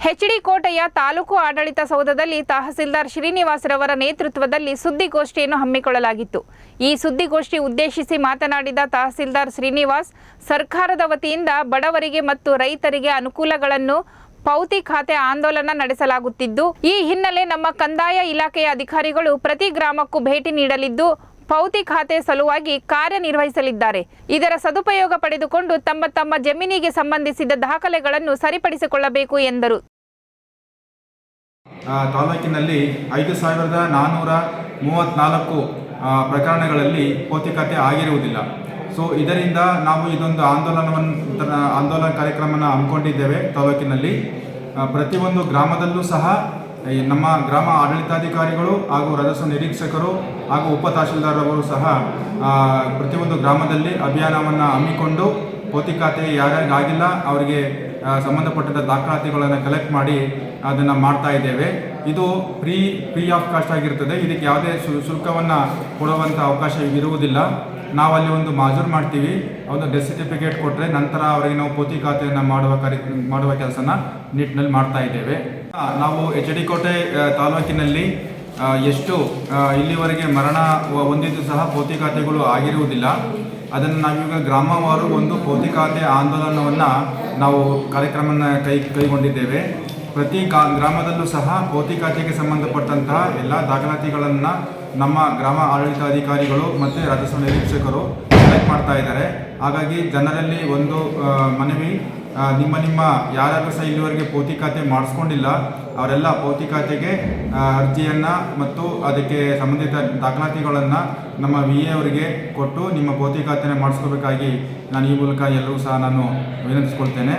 H D. ಕೋಟೆಯ ತಾಲೂಕು ಆಡಳಿತ ಸೌಧದಲ್ಲಿ ತಹಸೀಲ್ದಾರ್ ಶ್ರೀನಿವಾಸ್ ರವರ ನೇತೃತ್ವದಲ್ಲಿ ಸುದ್ದಿಗೋಷ್ಠಿಯನ್ನು ಹಮ್ಮಿಕೊಳ್ಳಲಾಗಿತ್ತು. ಈ ಸುದ್ದಿಗೋಷ್ಠಿ ಉದ್ದೇಶಿಸಿ ಮಾತನಾಡಿದ ತಹಸೀಲ್ದಾರ್ ಶ್ರೀನಿವಾಸ್, ಸರ್ಕಾರದ ವತಿಯಿಂದ ಬಡವರಿಗೆ ಮತ್ತು ರೈತರಿಗೆ ಅನುಕೂಲಗಳನ್ನು ಪೌತಿ ಖಾತೆ ಆಂದೋಲನ ನಡೆಸಲಾಗುತ್ತಿದ್ದು, ಈ ಹಿನ್ನೆಲೆ ನಮ್ಮ ಕಂದಾಯ ಇಲಾಖೆಯ ಅಧಿಕಾರಿಗಳು ಪ್ರತಿ ಗ್ರಾಮಕ್ಕೂ ಭೇಟಿ ನೀಡಲಿದ್ದು ಪೌತಿ ಖಾತೆ ಸಲುವಾಗಿ ಕಾರ್ಯನಿರ್ವಹಿಸಲಿದ್ದಾರೆ. ಇದರ ಸದುಪಯೋಗ ಪಡೆದುಕೊಂಡು ತಮ್ಮ ತಮ್ಮ ಜಮೀನಿಗೆ ಸಂಬಂಧಿಸಿದ ದಾಖಲೆಗಳನ್ನು ಸರಿಪಡಿಸಿಕೊಳ್ಳಬೇಕು ಎಂದರು. ತಾಲೂಕಿನಲ್ಲಿ 5434 ಪ್ರಕರಣಗಳಲ್ಲಿ ಪೌತಿ ಖಾತೆ ಆಗಿರುವುದಿಲ್ಲ. ಸೊ ಇದರಿಂದ ನಾವು ಇದೊಂದು ಆಂದೋಲನ ಕಾರ್ಯಕ್ರಮನ ಹಮ್ಮಿಕೊಂಡಿದ್ದೇವೆ. ತಾಲೂಕಿನಲ್ಲಿ ಪ್ರತಿಯೊಂದು ಗ್ರಾಮದಲ್ಲೂ ಸಹ ನಮ್ಮ ಗ್ರಾಮ ಆಡಳಿತಾಧಿಕಾರಿಗಳು ಹಾಗೂ ರಾಜಸ್ವ ನಿರೀಕ್ಷಕರು ಹಾಗೂ ಉಪ ತಹಶೀಲ್ದಾರ್ ಅವರು ಸಹ ಪ್ರತಿಯೊಂದು ಗ್ರಾಮದಲ್ಲಿ ಅಭಿಯಾನವನ್ನು ಹಮ್ಮಿಕೊಂಡು ಪೌತಿ ಖಾತೆ ಯಾರ್ಯಾರಿಗಾಗಿಲ್ಲ ಅವರಿಗೆ ಸಂಬಂಧಪಟ್ಟ ದಾಖಲಾತಿಗಳನ್ನು ಕಲೆಕ್ಟ್ ಮಾಡಿ ಅದನ್ನು ಮಾಡ್ತಾ ಇದ್ದೇವೆ. ಇದು ಫ್ರೀ ಆಫ್ ಕಾಸ್ಟ್ ಆಗಿರ್ತದೆ. ಇದಕ್ಕೆ ಯಾವುದೇ ಶುಲ್ಕವನ್ನು ಕೊಡುವಂಥ ಅವಕಾಶ ಇರುವುದಿಲ್ಲ. ನಾವಲ್ಲಿ ಒಂದು ಮಾಜೂರು ಮಾಡ್ತೀವಿ, ಒಂದು ಡೆತ್ ಸರ್ಟಿಫಿಕೇಟ್ ಕೊಟ್ಟರೆ ನಂತರ ಅವರಿಗೆ ನಾವು ಪೌತಿ ಖಾತೆಯನ್ನು ಮಾಡುವ ಕೆಲಸನ ನಿಟ್ಟಿನಲ್ಲಿ ಮಾಡ್ತಾ ಇದ್ದೇವೆ. ನಾವು ಎಚ್.ಡಿ. ಕೋಟೆ ತಾಲೂಕಿನಲ್ಲಿ ಎಷ್ಟು ಇಲ್ಲಿವರೆಗೆ ಮರಣ ಹೊಂದಿದ್ದು ಸಹ ಪೌತಿ ಖಾತೆಗಳು ಆಗಿರುವುದಿಲ್ಲ. ಅದನ್ನು ನಾವೀಗ ಗ್ರಾಮವಾರು ಒಂದು ಪೌತಿ ಖಾತೆ ಆಂದೋಲನವನ್ನು ನಾವು ಕಾರ್ಯಕ್ರಮನ ಕೈಗೊಂಡಿದ್ದೇವೆ. ಪ್ರತಿ ಗ್ರಾಮದಲ್ಲೂ ಸಹ ಪೌತಿ ಖಾತೆಗೆ ಸಂಬಂಧಪಟ್ಟಂತಹ ಎಲ್ಲ ದಾಖಲಾತಿಗಳನ್ನು ನಮ್ಮ ಗ್ರಾಮ ಆಡಳಿತಾಧಿಕಾರಿಗಳು ಮತ್ತು ರಾಜಸ್ವ ನಿರೀಕ್ಷಕರು ಕಲೆಕ್ಟ್ ಮಾಡ್ತಾ ಇದ್ದಾರೆ. ಹಾಗಾಗಿ ಜನರಲ್ಲಿ ಒಂದು ಮನವಿ, ನಿಮ್ಮ ಯಾರ್ಯಾರು ಸಹ ಇಲ್ಲಿವರೆಗೆ ಪೌತಿ ಖಾತೆ ಮಾಡಿಸ್ಕೊಂಡಿಲ್ಲ ಅವರೆಲ್ಲ ಪೌತಿ ಖಾತೆಗೆ ಅರ್ಜಿಯನ್ನು ಮತ್ತು ಅದಕ್ಕೆ ಸಂಬಂಧಿತ ದಾಖಲಾತಿಗಳನ್ನು ನಮ್ಮ VA ಅವರಿಗೆ ಕೊಟ್ಟು ನಿಮ್ಮ ಪೌತಿ ಖಾತೆನ ಮಾಡಿಸ್ಕೋಬೇಕಾಗಿ ನಾನು ಈ ಮೂಲಕ ಎಲ್ಲರೂ ಸಹ ನಾನು ವಿನಂತಿಸ್ಕೊಳ್ತೇನೆ.